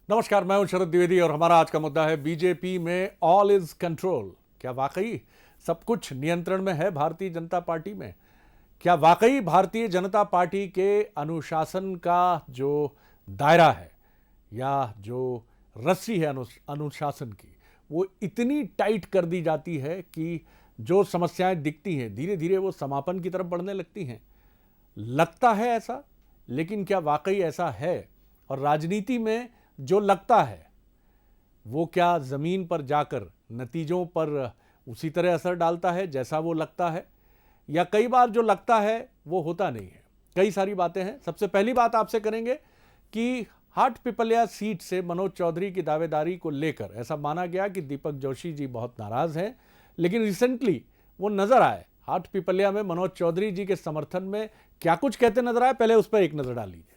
नमस्कार, मैं हूं शरद द्विवेदी और हमारा आज का मुद्दा है बीजेपी में ऑल इज कंट्रोल। क्या वाकई सब कुछ नियंत्रण में है भारतीय जनता पार्टी में? क्या वाकई भारतीय जनता पार्टी के अनुशासन का जो दायरा है या जो रस्सी है अनुशासन की, वो इतनी टाइट कर दी जाती है कि जो समस्याएं दिखती हैं धीरे धीरे वो समापन की तरफ बढ़ने लगती हैं? लगता है ऐसा, लेकिन क्या वाकई ऐसा है? और राजनीति में जो लगता है वो क्या जमीन पर जाकर नतीजों पर उसी तरह असर डालता है जैसा वो लगता है, या कई बार जो लगता है वो होता नहीं है? कई सारी बातें हैं। सबसे पहली बात आपसे करेंगे कि हाट पिपलिया सीट से मनोज चौधरी की दावेदारी को लेकर ऐसा माना गया कि दीपक जोशी जी बहुत नाराज हैं, लेकिन रिसेंटली वो नजर आए हाट पिपलिया में मनोज चौधरी जी के समर्थन में क्या कुछ कहते नजर आए। पहले उस पर एक नजर डाल लीजिए।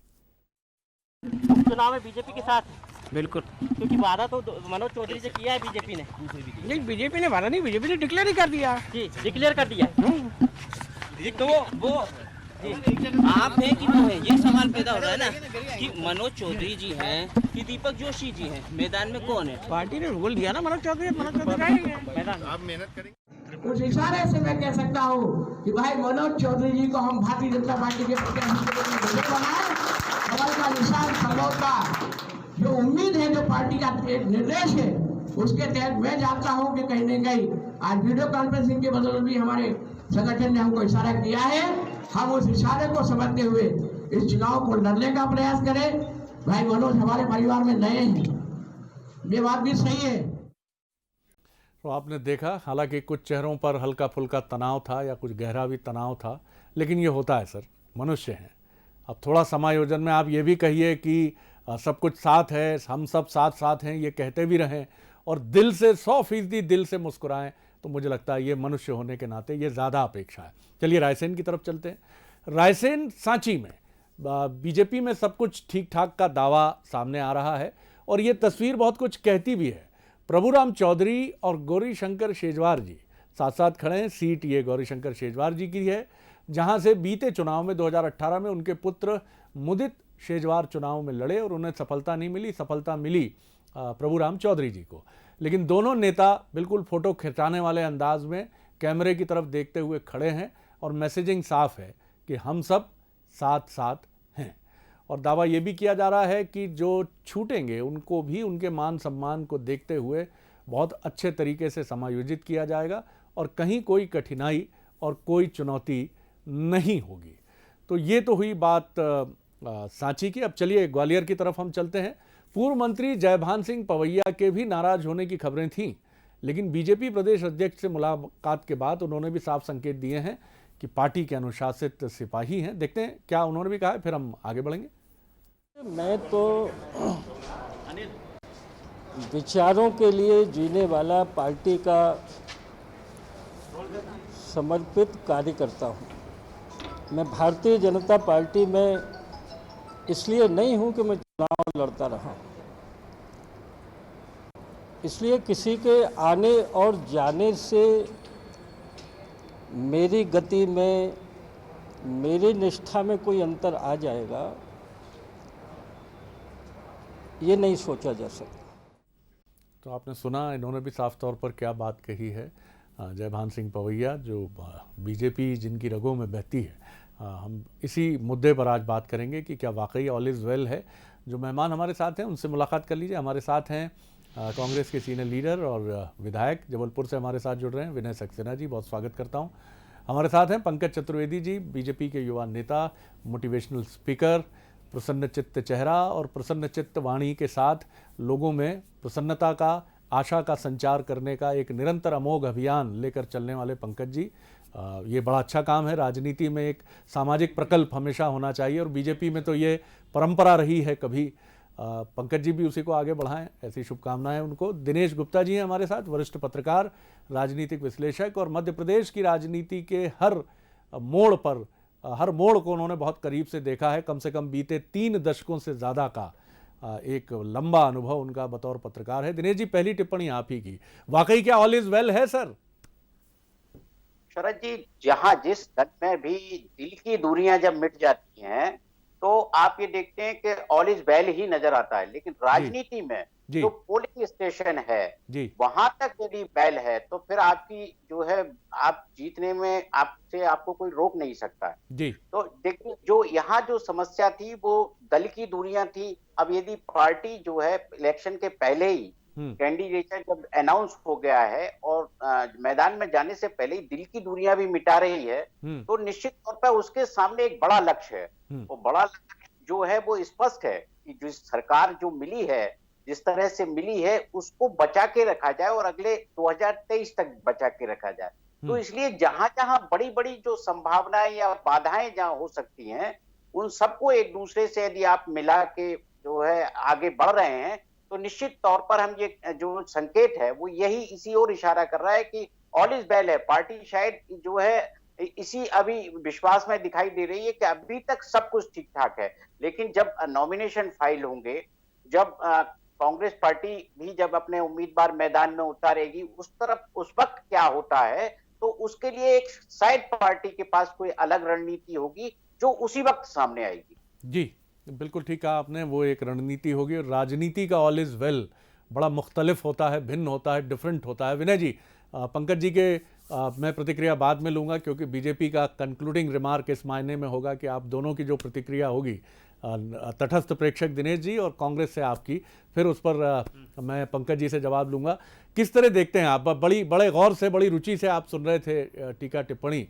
चुनाव में बीजेपी के साथ बिल्कुल, क्योंकि वादा तो मनोज चौधरी से किया है बीजेपी ने। नहीं बीजेपी ने वादा नहीं, बीजेपी ने डिक्लेयर ही कर दिया। जी डिक्लेयर कर दिया। तो वो आप हैं कि वो है, ये सवाल पैदा हो रहा है ना कि मनोज चौधरी जी हैं कि दीपक जोशी जी हैं, मैदान में कौन है? पार्टी ने बोल दिया ना मनोज चौधरी आएंगे मैदान आप मेहनत करेंगे। उस इशारे से मैं कह सकता हूँ कि भाई मनोज चौधरी जी को हम भारतीय जनता पार्टी के प्रत्याशी के रूप में विजय बनाए। कमल का निशान संभव का जो उम्मीद है, जो पार्टी का निर्देश है, उसके तहत मैं जानता हूँ कि कहीं न कहीं आज वीडियो कॉन्फ्रेंसिंग के बदौलत भी हमारे संगठन ने हमको इशारा किया है। हम उस इशारे को समझते हुए इस चुनाव को लड़ने का प्रयास करें। भाई मनोज हमारे परिवार में नए हैं, ये बात भी सही है। तो आपने देखा, हालांकि कुछ चेहरों पर हल्का फुल्का तनाव था या कुछ गहरा भी तनाव था, लेकिन ये होता है सर, मनुष्य हैं। अब थोड़ा समायोजन में आप ये भी कहिए कि सब कुछ साथ है, हम सब साथ साथ हैं, ये कहते भी रहें और दिल से 100% दिल से मुस्कुराएं, तो मुझे लगता है ये मनुष्य होने के नाते ये ज़्यादा अपेक्षा है। चलिए रायसेन की तरफ चलते हैं। रायसेन सांची में बीजेपी में सब कुछ ठीक ठाक का दावा सामने आ रहा है और ये तस्वीर बहुत कुछ कहती भी है। प्रभुराम चौधरी और गौरीशंकर शेजवार जी साथ साथ खड़े हैं। सीट ये गौरीशंकर शेजवार जी की है, जहां से बीते चुनाव में 2018 में उनके पुत्र मुदित शेजवार चुनाव में लड़े और उन्हें सफलता नहीं मिली। सफलता मिली प्रभुराम चौधरी जी को। लेकिन दोनों नेता बिल्कुल फोटो खिंचाने वाले अंदाज में कैमरे की तरफ देखते हुए खड़े हैं और मैसेजिंग साफ है कि हम सब साथ साथ हैं। और दावा ये भी किया जा रहा है कि जो छूटेंगे उनको भी उनके मान सम्मान को देखते हुए बहुत अच्छे तरीके से समायोजित किया जाएगा और कहीं कोई कठिनाई और कोई चुनौती नहीं होगी। तो ये तो हुई बात सांची की। अब चलिए ग्वालियर की तरफ हम चलते हैं। पूर्व मंत्री जयभान सिंह पवैया के भी नाराज होने की खबरें थीं, लेकिन बीजेपी प्रदेश अध्यक्ष से मुलाकात के बाद उन्होंने भी साफ संकेत दिए हैं कि पार्टी के अनुशासित सिपाही हैं। देखते हैं क्या उन्होंने भी कहा है, फिर हम आगे बढ़ेंगे। मैं तो विचारों के लिए जीने वाला पार्टी का समर्पित कार्यकर्ता हूँ। मैं भारतीय जनता पार्टी में इसलिए नहीं हूँ कि मैं चुनाव लड़ता रहा, इसलिए किसी के आने और जाने से मेरी गति में, मेरी निष्ठा में कोई अंतर आ जाएगा, ये नहीं सोचा जा सकता। तो आपने सुना, इन्होंने भी साफ तौर पर क्या बात कही है। जयभान सिंह पवैया जो बीजेपी जिनकी रगों में बहती है, हम इसी मुद्दे पर आज बात करेंगे कि क्या वाकई ऑल इज़ वेल है। जो मेहमान हमारे साथ हैं उनसे मुलाकात कर लीजिए। हमारे साथ हैं कांग्रेस के सीनियर लीडर और विधायक जबलपुर से हमारे साथ जुड़ रहे हैं विनय सक्सेना जी, बहुत स्वागत करता हूं। हमारे साथ हैं पंकज चतुर्वेदी जी, बीजेपी के युवा नेता, मोटिवेशनल स्पीकर, प्रसन्न चित्त चेहरा और प्रसन्न चित्त वाणी के साथ लोगों में प्रसन्नता का, आशा का संचार करने का एक निरंतर अमोघ अभियान लेकर चलने वाले पंकज जी। ये बड़ा अच्छा काम है। राजनीति में एक सामाजिक प्रकल्प हमेशा होना चाहिए और बीजेपी में तो ये परंपरा रही है कभी। पंकज जी भी उसी को आगे बढ़ाएं, ऐसी शुभकामनाएं उनको। दिनेश गुप्ता जी हैं हमारे साथ, वरिष्ठ पत्रकार, राजनीतिक विश्लेषक और मध्य प्रदेश की राजनीति के हर मोड़ पर, हर मोड़ को उन्होंने बहुत करीब से देखा है। कम से कम बीते 3 दशकों से ज़्यादा का एक लंबा अनुभव उनका बतौर पत्रकार है। दिनेश जी, पहली टिप्पणी आप ही की, वाकई क्या ऑल इज वेल है सर? शरद जी, जहां जिस दल में भी दिल की दूरियां जब मिट जाती हैं तो आप ये देखते हैं कि ऑल इज वेल ही नजर आता है, लेकिन राजनीति में जी। जो पोलिंग स्टेशन है जी। वहां तक यदि वेल है तो फिर आपकी जो है आप जीतने में आपको कोई रोक नहीं सकता है। जी। तो देखिए जो यहाँ जो समस्या थी वो दल की दूरियां थी। अब यदि पार्टी जो है इलेक्शन के पहले ही कैंडिडेट जब अनाउंस हो गया है और मैदान में जाने से पहले ही दिल की दूरियां भी मिटा रही है, तो निश्चित तौर पर उसके सामने एक बड़ा लक्ष्य है। वो बड़ा लक्ष्य जो है वो स्पष्ट है कि जो सरकार जो मिली है, जिस तरह से मिली है, उसको बचा के रखा जाए और अगले 2023 तक बचा के रखा जाए। तो इसलिए जहां जहां बड़ी बड़ी जो संभावनाएं या बाधाएं जहां हो सकती हैं, उन सबको एक दूसरे से यदि आप मिला के जो है आगे बढ़ रहे हैं, तो निश्चित तौर पर हम ये जो संकेत है वो यही इसी ओर इशारा कर रहा है कि ऑल इज वेल है। पार्टी शायद जो है इसी अभी विश्वास में दिखाई दे रही है कि अभी तक सब कुछ ठीक ठाक है, लेकिन जब नॉमिनेशन फाइल होंगे, जब कांग्रेस पार्टी भी जब अपने उम्मीदवार मैदान में उतारेगी, उस वक्त क्या होता है, तो उसके लिए एक साइड पार्टी के पास कोई अलग रणनीति होगी जो उसी वक्त सामने आएगी। जी, बिल्कुल ठीक कहा आपने, वो एक रणनीति होगी। और राजनीति का ऑल इज वेल बड़ा मुख्तलिफ होता है, भिन्न होता है, डिफरेंट होता है। विनय जी, पंकज जी के मैं प्रतिक्रिया बाद में लूँगा, क्योंकि बीजेपी का कंक्लूडिंग रिमार्क इस मायने में होगा कि आप दोनों की जो प्रतिक्रिया होगी, तटस्थ प्रेक्षक दिनेश जी और कांग्रेस से आपकी, फिर उस पर मैं पंकज जी से जवाब लूँगा। किस तरह देखते हैं आप? बड़े गौर से, बड़ी रुचि से आप सुन रहे थे टीका टिप्पणी।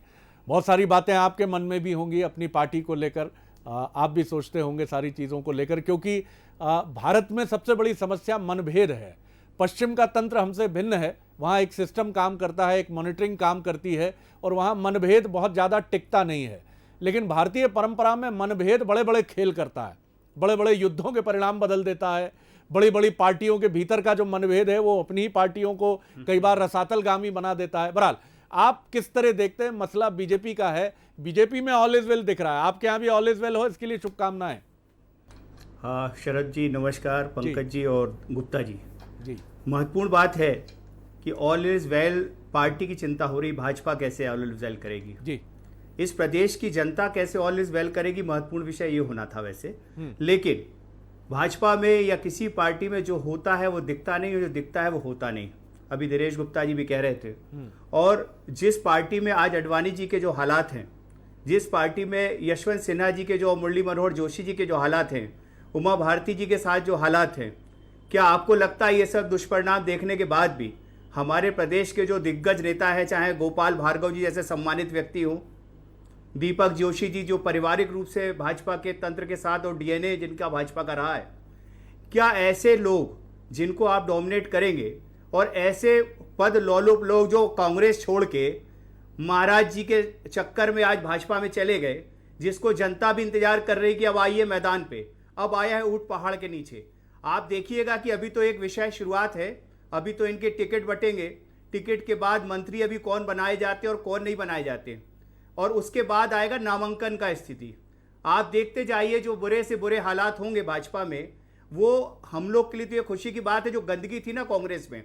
बहुत सारी बातें आपके मन में भी होंगी अपनी पार्टी को लेकर, आप भी सोचते होंगे सारी चीज़ों को लेकर, क्योंकि भारत में सबसे बड़ी समस्या मनभेद है। पश्चिम का तंत्र हमसे भिन्न है, वहाँ एक सिस्टम काम करता है, एक मॉनिटरिंग काम करती है, और वहाँ मनभेद बहुत ज़्यादा टिकता नहीं है। लेकिन भारतीय परंपरा में मनभेद बड़े बड़े खेल करता है, बड़े बड़े युद्धों के परिणाम बदल देता है। बड़ी बड़ी पार्टियों के भीतर का जो मनभेद है वो अपनी ही पार्टियों को कई बार रसातलगामी बना देता है। बहरहाल, आप किस तरह देखते हैं? मसला बीजेपी का है, बीजेपी में ऑल इज वेल दिख रहा है, आपके यहाँ भी ऑल इज वेल हो, इसके लिए शुभकामनाएं। हाँ, शरद जी नमस्कार, पंकज जी और गुप्ता जी। महत्वपूर्ण बात है कि ऑल इज वेल पार्टी की चिंता हो रही, भाजपा कैसे ऑल इज वेल करेगी जी, इस प्रदेश की जनता कैसे ऑल इज वेल करेगी, महत्वपूर्ण विषय ये होना था वैसे। लेकिन भाजपा में या किसी पार्टी में जो होता है वो दिखता नहीं, और जो दिखता है वो होता नहीं। अभी दिनेश गुप्ता जी भी कह रहे थे। और जिस पार्टी में आज अडवाणी जी के जो हालात हैं, जिस पार्टी में यशवंत सिन्हा जी के जो, मुरली मनोहर जोशी जी के जो हालात हैं, उमा भारती जी के साथ जो हालात हैं, क्या आपको लगता है ये सब दुष्परिणाम देखने के बाद भी हमारे प्रदेश के जो दिग्गज नेता हैं, चाहे गोपाल भार्गव जी जैसे सम्मानित व्यक्ति हों, दीपक जोशी जी जो पारिवारिक रूप से भाजपा के तंत्र के साथ और डीएनए जिनका भाजपा का रहा है, क्या ऐसे लोग जिनको आप डोमिनेट करेंगे और ऐसे पद लोलुप लोग जो कांग्रेस छोड़ के महाराज जी के चक्कर में आज भाजपा में चले गए, जिसको जनता भी इंतजार कर रही कि अब आइए मैदान पे, अब आया है ऊंट पहाड़ के नीचे। आप देखिएगा कि अभी तो एक विषय शुरुआत है, अभी तो इनके टिकट बटेंगे, टिकट के बाद मंत्री अभी कौन बनाए जाते हैं और कौन नहीं बनाए जाते, और उसके बाद आएगा नामांकन का स्थिति। आप देखते जाइए जो बुरे से बुरे हालात होंगे भाजपा में, वो हम लोग के लिए तो ये खुशी की बात है। जो गंदगी थी ना कांग्रेस में,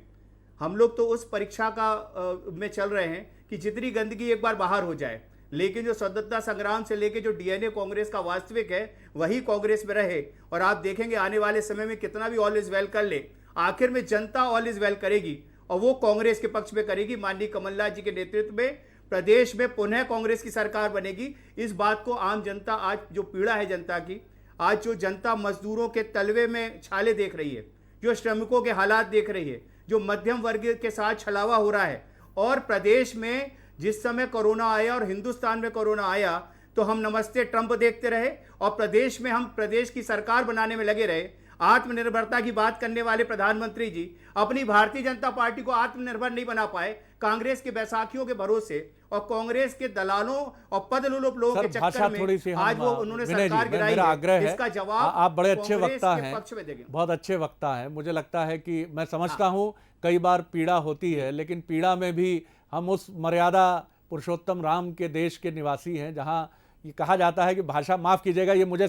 हम लोग तो उस परीक्षा का में चल रहे हैं कि जितनी गंदगी एक बार बाहर हो जाए, लेकिन जो स्वतंत्रता संग्राम से लेके जो डीएनए कांग्रेस का वास्तविक है वही कांग्रेस में रहे। और आप देखेंगे आने वाले समय में कितना भी ऑल इज वेल कर ले, आखिर में जनता ऑल इज वेल करेगी, और वो कांग्रेस के पक्ष में करेगी। माननीय कमलनाथ जी के नेतृत्व में प्रदेश में पुनः कांग्रेस की सरकार बनेगी। इस बात को आम जनता, आज जो पीड़ा है जनता की, आज जो जनता मजदूरों के तलवे में छाले देख रही है, जो श्रमिकों के हालात देख रही है, जो मध्यम वर्ग के साथ छलावा हो रहा है, और प्रदेश में जिस समय कोरोना आया और हिंदुस्तान में कोरोना आया तो हम नमस्ते ट्रंप देखते रहे, और प्रदेश में हम प्रदेश की सरकार बनाने में लगे रहे। आत्मनिर्भरता की बात करने वाले प्रधानमंत्री जी अपनी भारतीय जनता पार्टी को आत्मनिर्भर नहीं बना पाए, कांग्रेस के बैसाखियों के भरोसे और कांग्रेस के दलालों और पदलोलुप लोगों के चक्कर में आज वो उन्होंने सरकार गिराई है। इसका जवाब आप बड़े अच्छे वक्ता हैं, देंगे। बहुत अच्छे वक्ता हैं। मुझे लगता है कि मैं समझता हूँ कई बार पीड़ा होती है, लेकिन पीड़ा में भी हम उस मर्यादा पुरुषोत्तम राम के देश के निवासी हैं जहाँ ये कहा जाता है कि भाषा, माफ कीजिएगा ये मुझे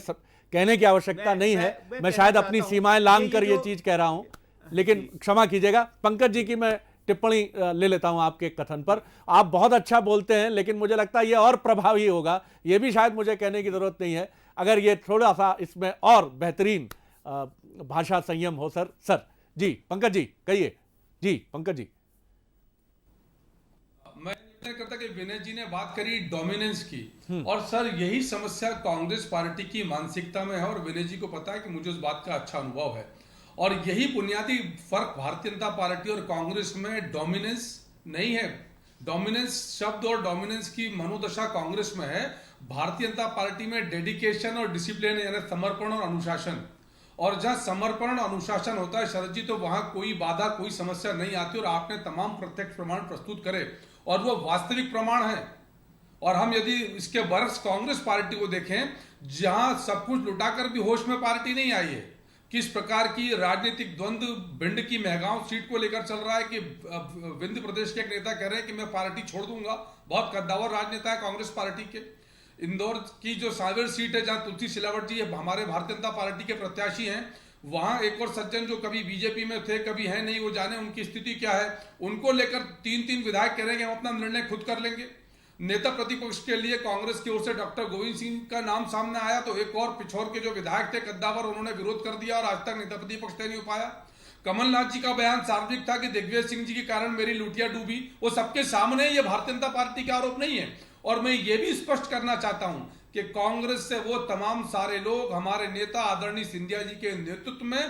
कहने की आवश्यकता नहीं है, मैं शायद अपनी सीमाएं लांघ कर ये चीज कह रहा हूं, लेकिन क्षमा कीजिएगा। पंकज जी की मैं टिप्पणी ले लेता हूं आपके कथन पर। आप बहुत अच्छा बोलते हैं, लेकिन मुझे लगता है ये और प्रभावी होगा, ये भी शायद मुझे कहने की जरूरत नहीं है, अगर ये थोड़ा सा इसमें और बेहतरीन भाषा संयम हो। सर जी, पंकज जी कहिए। जी पंकज जी। मैं नहीं करता कि विनय जी ने बात करी डोमिनेंस की, और सर यही समस्या कांग्रेस पार्टी की मानसिकता में है, और विनय जी को पता है कि मुझे उस बात का अच्छा अनुभव है। और यही बुनियादी फर्क भारतीय जनता पार्टी और कांग्रेस में डोमिनेंस नहीं है। डोमिनेंस शब्द और डोमिनेंस की मनोदशा कांग्रेस में है। भारतीय जनता पार्टी में डेडिकेशन और डिसिप्लिन यानी समर्पण और अनुशासन, और जहां समर्पण और अनुशासन होता है शरद जी, तो वहां कोई बाधा कोई समस्या नहीं आती। और आपने तमाम प्रत्यक्ष प्रमाण प्रस्तुत करे और वो वास्तविक प्रमाण है। और हम यदि इसके बरस कांग्रेस पार्टी को देखें, जहां सब कुछ लुटाकर भी होश में पार्टी नहीं आई है, किस प्रकार की राजनीतिक द्वंद्व भिंड की मेहगांव सीट को लेकर चल रहा है कि विंध्य प्रदेश के एक नेता कह रहे हैं कि मैं पार्टी छोड़ दूंगा। बहुत कद्दावर राजनेता है कांग्रेस पार्टी के। इंदौर की जो सावेर सीट है, जहां तुलसी सिलावट जी हमारे भारतीय जनता पार्टी के प्रत्याशी हैं, वहां एक और सज्जन जो कभी बीजेपी में थे कभी है नहीं, वो जाने उनकी स्थिति क्या है। उनको लेकर तीन विधायक कह रहे हैं कि हम अपना निर्णय खुद कर लेंगे। नेता प्रतिपक्ष के लिए कांग्रेस की ओर से डॉक्टर गोविंद सिंह का नाम सामने आया, तो एक और पिछोर के जो विधायक थे कद्दावर, उन्होंने विरोध कर दिया और आज तक नेता प्रतिपक्ष तय नहीं हो पाया। कमलनाथ जी का बयान सार्वजनिक था कि दिग्विजय सिंह जी के कारण मेरी लुटिया डूबी, वो सबके सामने, ये भारतीय जनता पार्टी का आरोप नहीं है। और मैं ये भी स्पष्ट करना चाहता हूं कि कांग्रेस से वो तमाम सारे लोग हमारे नेता आदरणीय सिंधिया जी के नेतृत्व में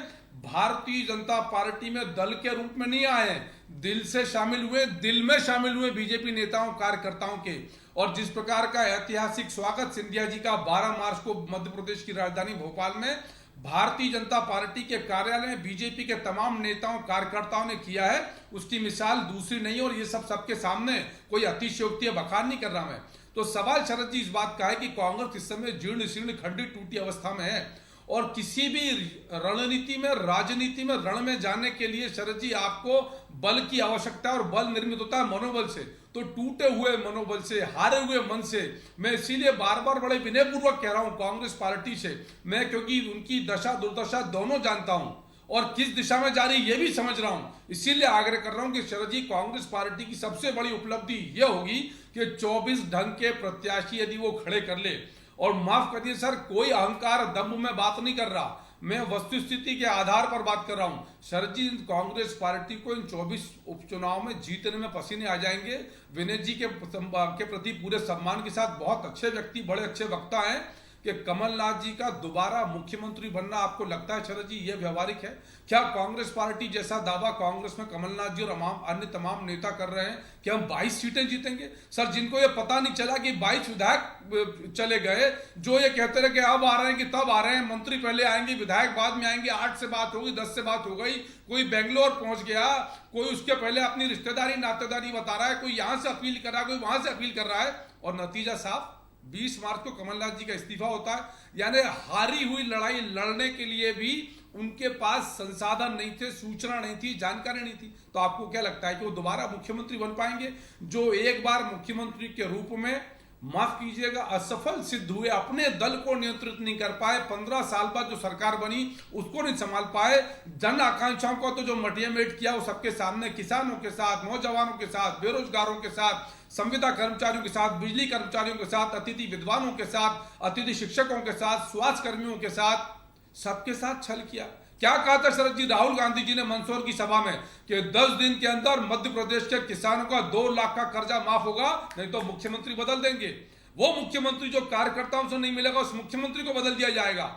भारतीय जनता पार्टी में दल के रूप में नहीं आए, दिल से शामिल हुए, दिल में शामिल हुए बीजेपी नेताओं कार्यकर्ताओं के। और जिस प्रकार का ऐतिहासिक स्वागत सिंधिया जी का 12 मार्च को मध्य प्रदेश की राजधानी भोपाल में भारतीय जनता पार्टी के कार्यालय में बीजेपी के तमाम नेताओं कार्यकर्ताओं ने किया है, उसकी मिसाल दूसरी नहीं। और ये सब सबके सामने, कोई अतिशयोक्ति या बखान नहीं कर रहा मैं। तो सवाल शरद जी इस बात का है कि कांग्रेस इस समय जीर्ण शीर्ण खंडित टूटी अवस्था में है, और किसी भी रणनीति में, राजनीति में, रण में जाने के लिए शरद जी आपको बल की आवश्यकता है, और बल निर्मित होता है मनोबल से। तो टूटे हुए मनोबल से, हारे हुए मन से, मैं इसीलिए बार बार बड़े विनयपूर्वक कह रहा हूं कांग्रेस पार्टी से, मैं क्योंकि उनकी दशा दुर्दशा दोनों जानता हूं और किस दिशा में जा रही ये भी समझ रहा हूं, इसीलिए आग्रह कर रहा हूं कि शरद जी, कांग्रेस पार्टी की सबसे बड़ी उपलब्धि यह होगी कि 24 ढंग के प्रत्याशी यदि वो खड़े कर ले। और माफ करिए सर, कोई अहंकार दम्भ में बात नहीं कर रहा, मैं वस्तुस्थिति के आधार पर बात कर रहा हूं। शरद जी, कांग्रेस पार्टी को इन 24 उपचुनाव में जीतने में पसीने आ जाएंगे। विनय जी के प्रति पूरे सम्मान के साथ, बहुत अच्छे व्यक्ति, बड़े अच्छे वक्ता हैं, कि कमलनाथ जी का दोबारा मुख्यमंत्री बनना आपको लगता है शरद जी ये व्यवहारिक है? क्या कांग्रेस पार्टी जैसा दावा कांग्रेस में कमलनाथ जी और अन्य तमाम नेता कर रहे हैं कि हम 22 सीटें जीतेंगे? सर, जिनको ये पता नहीं चला कि 22 विधायक चले गए, जो ये कहते रहे कि अब आ रहे हैं कि तब आ रहे हैं, मंत्री पहले आएंगे विधायक बाद में आएंगे, 8 से बात होगी, 10 से बात हो गई, कोई बेंगलोर पहुंच गया, कोई उसके पहले अपनी रिश्तेदारी नातेदारी बता रहा है, कोई यहां से अपील कर रहा है, कोई वहां से अपील कर रहा है, और नतीजा साफ 20 मार्च को कमलनाथ जी का इस्तीफा होता है। यानी हारी हुई लड़ाई लड़ने के लिए भी उनके पास संसाधन नहीं थे, सूचना नहीं थी, जानकारी नहीं थी। तो आपको क्या लगता है कि वो दोबारा मुख्यमंत्री बन पाएंगे? जो एक बार मुख्यमंत्री के रूप में, माफ कीजिएगा, असफल सिद्ध हुए, अपने दल को नियंत्रित नहीं कर पाए, 15 साल बाद जो सरकार बनी उसको नहीं संभाल पाए, जन आकांक्षाओं को तो जो मटियामेट किया वो सबके सामने, किसानों के साथ, नौजवानों के साथ, बेरोजगारों के साथ, संविदा कर्मचारियों के साथ, बिजली कर्मचारियों के साथ, अतिथि विद्वानों के साथ, अतिथि शिक्षकों के साथ, स्वास्थ्य कर्मियों के साथ, सबके साथ छल किया। क्या कहा था शरद जी राहुल गांधी जी ने मंदसौर की सभा में कि 10 दिन के अंदर मध्य प्रदेश के किसानों का 2 लाख का कर्जा माफ होगा, नहीं तो मुख्यमंत्री बदल देंगे। वो मुख्यमंत्री जो कार्यकर्ताओं से नहीं मिलेगा, उस मुख्यमंत्री को बदल दिया जाएगा।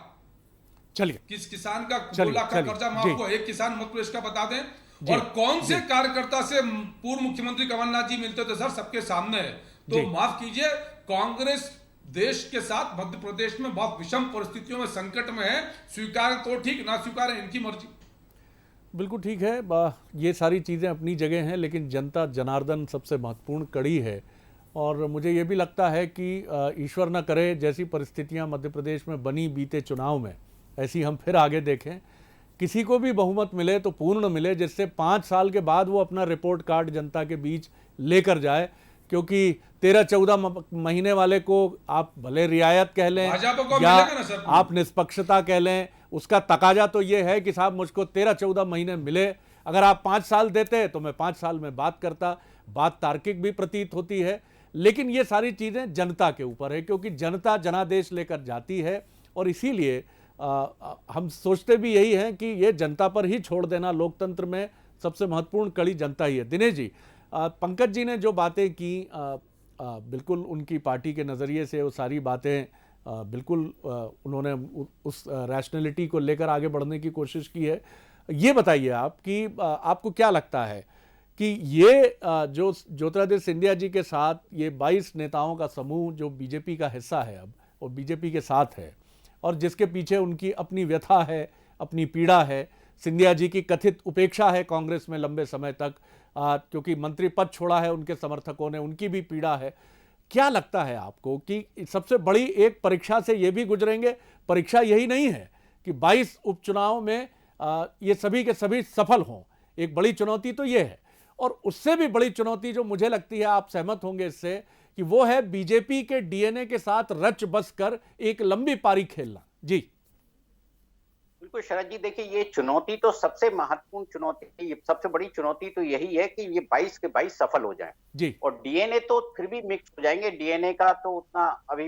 चलिए, किस किसान का 2 लाख का कर्जा माफ हुआ, एक किसान मध्य प्रदेश का बता दें। और कौन से कार्यकर्ता से पूर्व मुख्यमंत्री कमलनाथ जी मिलते थे सर, सबके सामने है। तो माफ कीजिए, कांग्रेस देश के साथ मध्य प्रदेश में बहुत विषम परिस्थितियों में, संकट में है। स्वीकार तो ठीक, ना स्वीकार इनकी मर्जी। बिल्कुल ठीक है, ये सारी चीज़ें अपनी जगह हैं, लेकिन जनता जनार्दन सबसे महत्वपूर्ण कड़ी है। और मुझे ये भी लगता है कि ईश्वर न करे जैसी परिस्थितियां मध्य प्रदेश में बनी बीते चुनाव में, ऐसी हम फिर आगे देखें। किसी को भी बहुमत मिले तो पूर्ण मिले, जिससे 5 साल के बाद वो अपना रिपोर्ट कार्ड जनता के बीच लेकर जाए। क्योंकि 13-14 महीने वाले को आप भले रियायत कह लें या आप निष्पक्षता कह लें, उसका तकाजा तो ये है कि साहब मुझको 13-14 महीने मिले, अगर आप 5 साल देते तो मैं 5 साल में बात करता। बात तार्किक भी प्रतीत होती है, लेकिन ये सारी चीज़ें जनता के ऊपर है, क्योंकि जनता जनादेश लेकर जाती है और इसीलिए हम सोचते भी यही हैं कि ये जनता पर ही छोड़ देना। लोकतंत्र में सबसे महत्वपूर्ण कड़ी जनता ही है। दिनेश जी, पंकज जी ने जो बातें की, बिल्कुल उनकी पार्टी के नज़रिए से वो सारी बातें बिल्कुल उन्होंने उस रैशनैलिटी को लेकर आगे बढ़ने की कोशिश की है। ये बताइए आप कि आपको क्या लगता है कि ये जो ज्योतिरादित्य सिंधिया जी के साथ ये 22 नेताओं का समूह जो बीजेपी का हिस्सा है अब और बीजेपी के साथ है और जिसके पीछे उनकी अपनी व्यथा है, अपनी पीड़ा है, सिंधिया जी की कथित उपेक्षा है कांग्रेस में लंबे समय तक, क्योंकि मंत्री पद छोड़ा है उनके समर्थकों ने, उनकी भी पीड़ा है। क्या लगता है आपको कि सबसे बड़ी एक परीक्षा से ये भी गुजरेंगे? परीक्षा यही नहीं है कि 22 उपचुनाव में ये सभी के सभी सफल हों, एक बड़ी चुनौती तो ये है। और उससे भी बड़ी चुनौती जो मुझे लगती है, आप सहमत होंगे इससे, कि वो है बीजेपी के डीएनए के साथ रच बस कर एक लंबी पारी खेलना। जी बिल्कुल शरद जी, देखिए ये चुनौती तो सबसे महत्वपूर्ण चुनौती, सबसे बड़ी चुनौती तो यही है कि ये 22 के 22 सफल हो जाएं। जी। और डीएनए तो फिर भी मिक्स हो जाएंगे, डीएनए का तो उतना अभी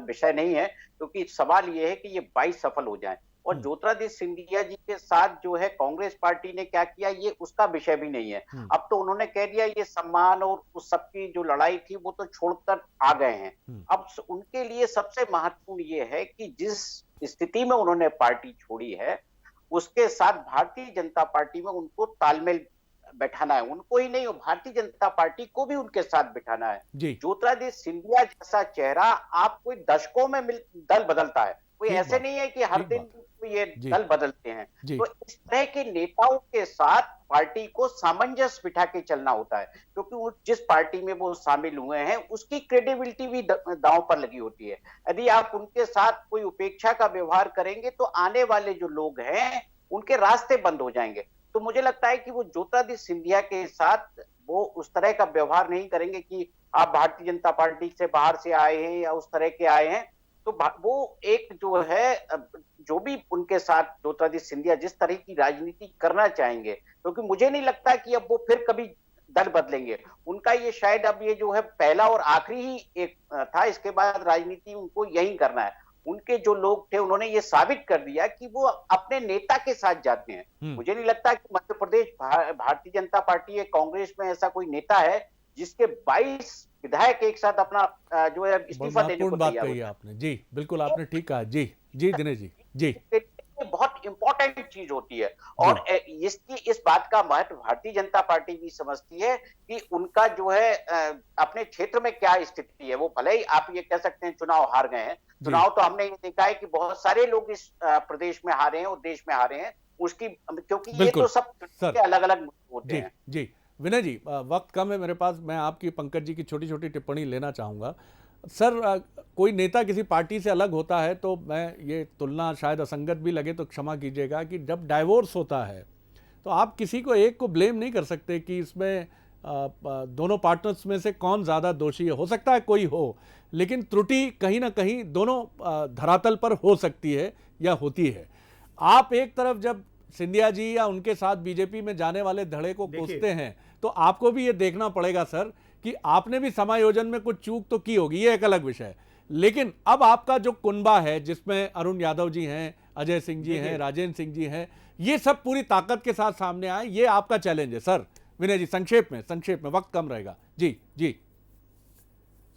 विषय नहीं है, क्योंकि सवाल ये है कि ये 22 सफल हो जाएं। और ज्योतिरादित्य सिंधिया जी के साथ जो है कांग्रेस पार्टी ने क्या किया, ये उसका विषय भी नहीं है। अब तो उन्होंने कह दिया ये सम्मान और उस सबकी जो लड़ाई थी वो तो छोड़कर आ गए हैं। अब उनके लिए सबसे महत्वपूर्ण ये है कि जिस स्थिति में उन्होंने पार्टी छोड़ी है उसके साथ भारतीय जनता पार्टी में उनको तालमेल बैठाना है। उनको ही नहीं, भारतीय जनता पार्टी को भी उनके साथ बिठाना है। ज्योतिरादित्य सिंधिया जैसा चेहरा आप कोई दशकों में दल बदलता है, कोई ऐसे नहीं है कि हर दिन ये दल बदलते हैं। तो इस तरह के नेताओं के साथ पार्टी को सामंजस्य बिठा के चलना होता है, क्योंकि वो जिस पार्टी में वो शामिल हुए हैं उसकी क्रेडिबिलिटी भी दांव पर लगी होती है। यदि आप उनके साथ कोई उपेक्षा का व्यवहार करेंगे तो आने वाले जो लोग हैं उनके रास्ते बंद हो जाएंगे। तो मुझे लगता है कि वो ज्योतिरादित्य सिंधिया के साथ वो उस तरह का व्यवहार नहीं करेंगे कि आप भारतीय जनता पार्टी से बाहर से आए हैं या उस तरह के आए हैं। तो वो एक जो है, जो भी उनके साथ ज्योतिरादित्य सिंधिया जिस तरह की राजनीति करना चाहेंगे, क्योंकि मुझे नहीं लगता कि अब वो फिर कभी दल बदलेंगे। उनका ये शायद अब ये जो है पहला और आखिरी ही एक था, इसके बाद राजनीति उनको यही करना है। उनके जो लोग थे उन्होंने ये साबित कर दिया कि वो अपने नेता के साथ जाते हैं। मुझे नहीं लगता कि मध्य प्रदेश भारतीय जनता पार्टी या कांग्रेस में ऐसा कोई नेता है जिसके 22 विधायक एक साथ अपना जो है इस्तीफा देने को तैयार है। आपने जी बिल्कुल आपने ठीक कहा। जी जी दिनेश जी, जी बहुत इंपॉर्टेंट चीज होती है। और इसकी इस बात का महत्व भारतीय जनता पार्टी भी समझती है कि उनका जो है अपने क्षेत्र में क्या स्थिति है। वो भले ही आप ये कह सकते हैं चुनाव हार गए हैं, चुनाव तो हमने ये देखा है कि बहुत सारे लोग इस प्रदेश में हारे हैं और देश में हारे हैं उसकी, क्योंकि ये तो सब अलग अलग होते हैं। जी विनय जी, वक्त कम है मेरे पास, मैं आपकी पंकज जी की छोटी छोटी टिप्पणी लेना चाहूँगा। सर, कोई नेता किसी पार्टी से अलग होता है तो मैं ये तुलना शायद असंगत भी लगे तो क्षमा कीजिएगा कि जब डाइवोर्स होता है तो आप किसी को एक को ब्लेम नहीं कर सकते कि इसमें दोनों पार्टनर्स में से कौन ज़्यादा दोषी है। हो सकता है कोई हो, लेकिन त्रुटि कहीं ना कहीं दोनों धरातल पर हो सकती है या होती है। आप एक तरफ जब सिंधिया जी या उनके साथ बीजेपी में जाने वाले धड़े को कोसते हैं तो आपको भी ये देखना पड़ेगा सर कि आपने भी समायोजन में कुछ चूक तो की होगी, ये एक अलग विषय है। लेकिन अब आपका जो कुनबा है जिसमें अरुण यादव जी हैं, अजय सिंह जी हैं, राजेंद्र सिंह जी हैं, ये सब पूरी ताकत के साथ सामने आए, ये आपका चैलेंज है सर। विनय जी संक्षेप में वक्त कम रहेगा। जी जी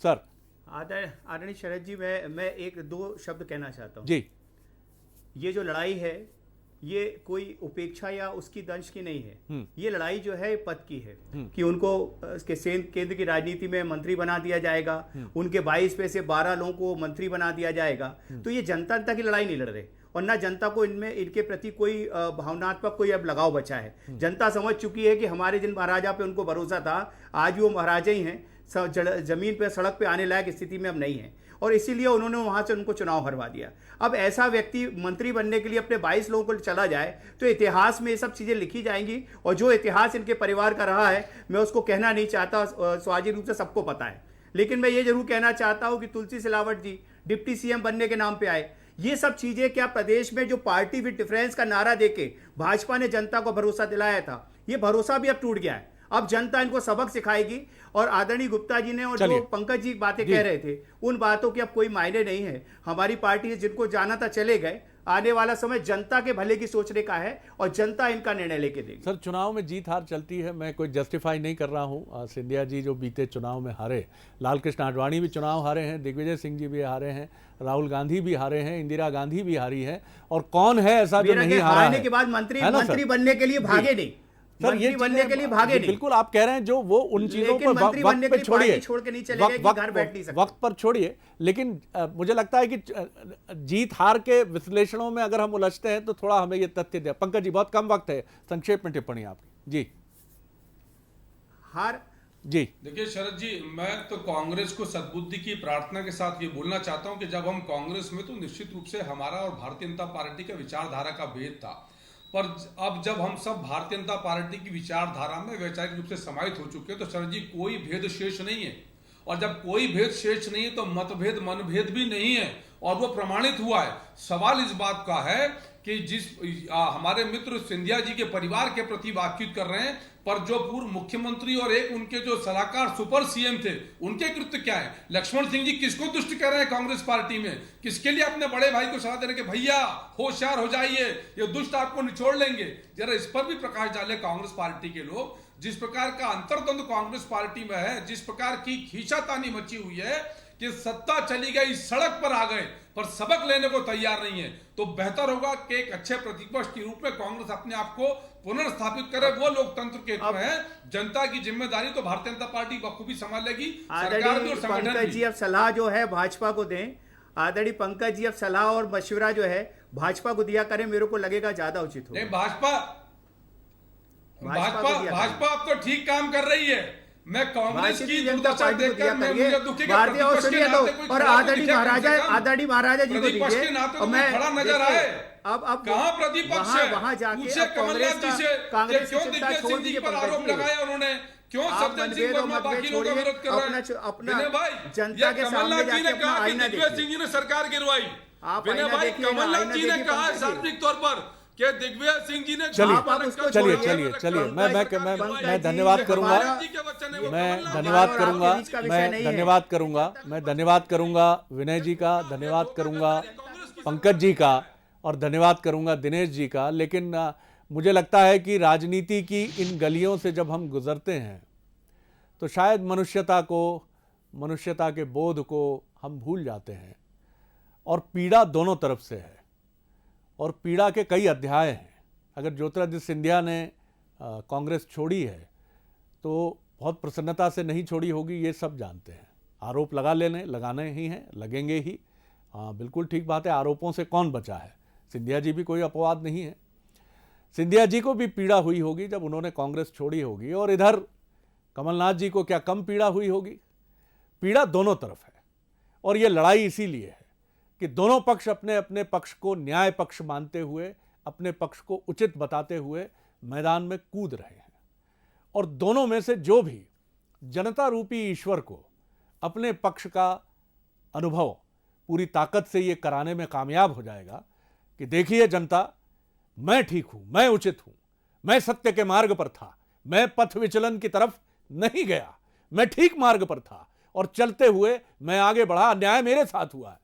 सर। आदरणीय शरद जी, मैं एक दो शब्द कहना चाहता हूँ। जी, ये जो लड़ाई है ये कोई उपेक्षा या उसकी दंश की नहीं है। ये लड़ाई जो है पद की है कि उनको केंद्र की राजनीति में मंत्री बना दिया जाएगा, उनके 22 में से 12 लोगों को मंत्री बना दिया जाएगा। तो ये जनता की लड़ाई नहीं लड़ रहे और ना जनता को इनके प्रति कोई भावनात्मक कोई अब लगाव बचा है। जनता समझ चुकी है कि हमारे जिन महाराजा पे उनको भरोसा था आज भी वो महाराजा ही हैं, जमीन पे सड़क पे आने लायक स्थिति में अब नहीं है और इसीलिए उन्होंने वहां से उनको चुनाव हरवा दिया। अब ऐसा व्यक्ति मंत्री बनने के लिए अपने 22 लोगों को चला जाए तो इतिहास में ये सब चीजें लिखी जाएंगी और जो इतिहास इनके परिवार का रहा है मैं उसको कहना नहीं चाहता, स्वाभाविक रूप से सबको पता है। लेकिन मैं ये जरूर कहना चाहता हूं कि तुलसी सिलावट जी डिप्टी सीएम बनने के नाम पे आए। ये सब चीजें क्या प्रदेश में जो पार्टी विद डिफरेंस का नारा देके भाजपा ने जनता को भरोसा दिलाया था, ये भरोसा भी अब टूट गया है। अब जनता इनको सबक सिखाएगी। और आदरणीय गुप्ता जी ने और जो पंकज जी बातें कह रहे थे, उन बातों की अब कोई मायने नहीं है। हमारी पार्टी जिनको जाना था चले गए। आने वाला समय जनता के भले की सोचने का है और जनता इनका निर्णय लेके देगी। सर, चुनाव में जीत हार चलती है, मैं कोई जस्टिफाई नहीं कर रहा हूं। सिंधिया जी जो बीते चुनाव में हारे, लाल कृष्ण आडवाणी भी चुनाव हारे हैं, दिग्विजय सिंह जी भी हारे हैं, राहुल गांधी भी हारे हैं, इंदिरा गांधी भी हारी है, और कौन है ऐसा जो नहीं हारा हारने है? के बाद मंत्री बनने के लिए भागे नहीं, सर, ये बनने के लिए भागे नहीं। बिल्कुल आप कह रहे हैं, जो वो उन चीजों पर वक्त पे छोड़िए, छोड़ के नहीं चले गए कि घर बैठ नहीं सकते। वक्त पर छोड़िए, लेकिन मुझे लगता है कि जीत हार के विश्लेषणों में अगर हम उलझते हैं तो थोड़ा हमें ये तथ्य दे। पंकज जी, बहुत कम वक्त है, संक्षेप में टिप्पणी आपकी। जी हार जी। देखिए शरद जी, मैं तो कांग्रेस को सद्बुद्धि की प्रार्थना के साथ ये बोलना चाहता हूं कि जब हम कांग्रेस में, तो निश्चित रूप से हमारा और भारतीय जनता पार्टी का विचारधारा का भेद था, पर अब जब हम सब भारतीय जनता पार्टी की विचारधारा में वैचारिक रूप से समाहित हो चुके हैं, तो शरद जी कोई भेद शेष नहीं है। और जब कोई भेद शेष नहीं है तो मतभेद मनभेद भी नहीं है, और वो प्रमाणित हुआ है। सवाल इस बात का है कि जिस हमारे मित्र सिंधिया जी के परिवार के प्रति बातचीत कर रहे हैं, पर जो पूर्व मुख्यमंत्री और एक उनके जो सलाहकार सुपर सीएम थे, उनके कृत्य क्या है? लक्ष्मण सिंह जी किसको दुष्ट कह रहे हैं कांग्रेस पार्टी में? किसके लिए अपने बड़े भाई को सलाह दे रहे हैं कि भैया होशियार हो जाइए, ये दुष्ट आपको निचोड़ लेंगे? जरा इस पर भी प्रकाश डाले कांग्रेस पार्टी के लोग। जिस प्रकार का अंतर्द्वंद कांग्रेस पार्टी में है, जिस प्रकार की खींचातानी मची हुई है कि सत्ता चली गई, सड़क पर आ गए, पर सबक लेने को तैयार नहीं है, तो बेहतर होगा कि एक अच्छे प्रतिपक्ष के रूप में कांग्रेस अपने आप को पुनर्स्थापित करे। वो लोकतंत्र के है, जनता की जिम्मेदारी तो भारतीय जनता पार्टी बखूबी संभाल लेगी, सरकार भी और संगठन पंकज जी अब सलाह जो है भाजपा को दें। आदरणीय पंकज जी अब सलाह और मशवरा जो है भाजपा को दिया करें, मेरे को लगेगा ज्यादा उचित होगा। नहीं, भाजपा अब तो ठीक काम कर रही है। मैं कांग्रेस की दुर्दशा देखकर मुझे दुखी का और आदरणीय महाराजा जी को दीजिए। और मैं खड़ा नजर आए। अब कहां प्रतिपक्ष है? वहां जाके पूछे कमलनाथ जी से क्यों दिग्विजय सिंह जी पर आरोप लगाया उन्होंने? क्यों सज्जन सिंह वर्मा बाकी लोगों का विरोध कर रहे हैं? अपना भाई, जनता के सामने कमलनाथ जी ने कहा कि दिग्विजय सिंह जी ने सरकार गिरवाई। विनय भाई, कमलनाथ जी ने कहा सार्वजनिक तौर पर कि दिग्विजय सिंह जी ने, चलिए, मैं धन्यवाद करूंगा, मैं धन्यवाद करूंगा विनय जी का, धन्यवाद करूंगा पंकज जी का, और धन्यवाद करूंगा दिनेश जी का। लेकिन मुझे लगता है कि राजनीति की इन गलियों से जब हम गुजरते हैं तो शायद मनुष्यता के बोध को हम भूल जाते हैं, और पीड़ा दोनों तरफ से है, और पीड़ा के कई अध्याय हैं। अगर ज्योतिरादित्य सिंधिया ने कांग्रेस छोड़ी है तो बहुत प्रसन्नता से नहीं छोड़ी होगी, ये सब जानते हैं। आरोप लगाने ही हैं, लगेंगे ही। हाँ, बिल्कुल ठीक बात है, आरोपों से कौन बचा है? सिंधिया जी भी कोई अपवाद नहीं है। सिंधिया जी को भी पीड़ा हुई होगी जब उन्होंने कांग्रेस छोड़ी होगी, और इधर कमलनाथ जी को क्या कम पीड़ा हुई होगी? पीड़ा दोनों तरफ है, और ये लड़ाई इसीलिए है कि दोनों पक्ष अपने अपने पक्ष को न्याय पक्ष मानते हुए, अपने पक्ष को उचित बताते हुए मैदान में कूद रहे हैं। और दोनों में से जो भी जनता रूपी ईश्वर को अपने पक्ष का अनुभव पूरी ताकत से ये कराने में कामयाब हो जाएगा कि देखिए जनता, मैं ठीक हूं, मैं उचित हूं, मैं सत्य के मार्ग पर था, मैं पथ विचलन की तरफ नहीं गया, मैं ठीक मार्ग पर था, और चलते हुए मैं आगे बढ़ा, न्याय मेरे साथ हुआ है,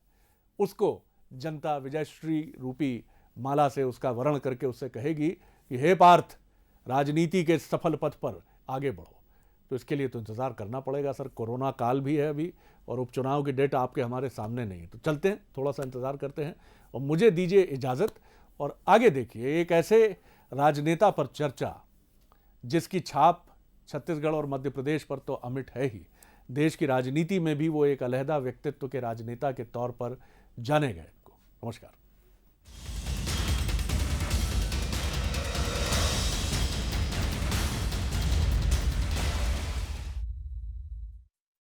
उसको जनता विजयश्री रूपी माला से उसका वर्ण करके उससे कहेगी कि हे पार्थ, राजनीति के सफल पथ पर आगे बढ़ो। तो इसके लिए तो इंतजार करना पड़ेगा सर। कोरोना काल भी है अभी, और उपचुनाव की डेट आपके हमारे सामने नहीं है, तो चलते हैं, थोड़ा सा इंतजार करते हैं। और मुझे दीजिए इजाज़त, और आगे देखिए एक ऐसे राजनेता पर चर्चा जिसकी छाप छत्तीसगढ़ और मध्य प्रदेश पर तो अमिट है ही, देश की राजनीति में भी वो एक अलहदा व्यक्तित्व के राजनेता के तौर पर जाने गए। नमस्कार।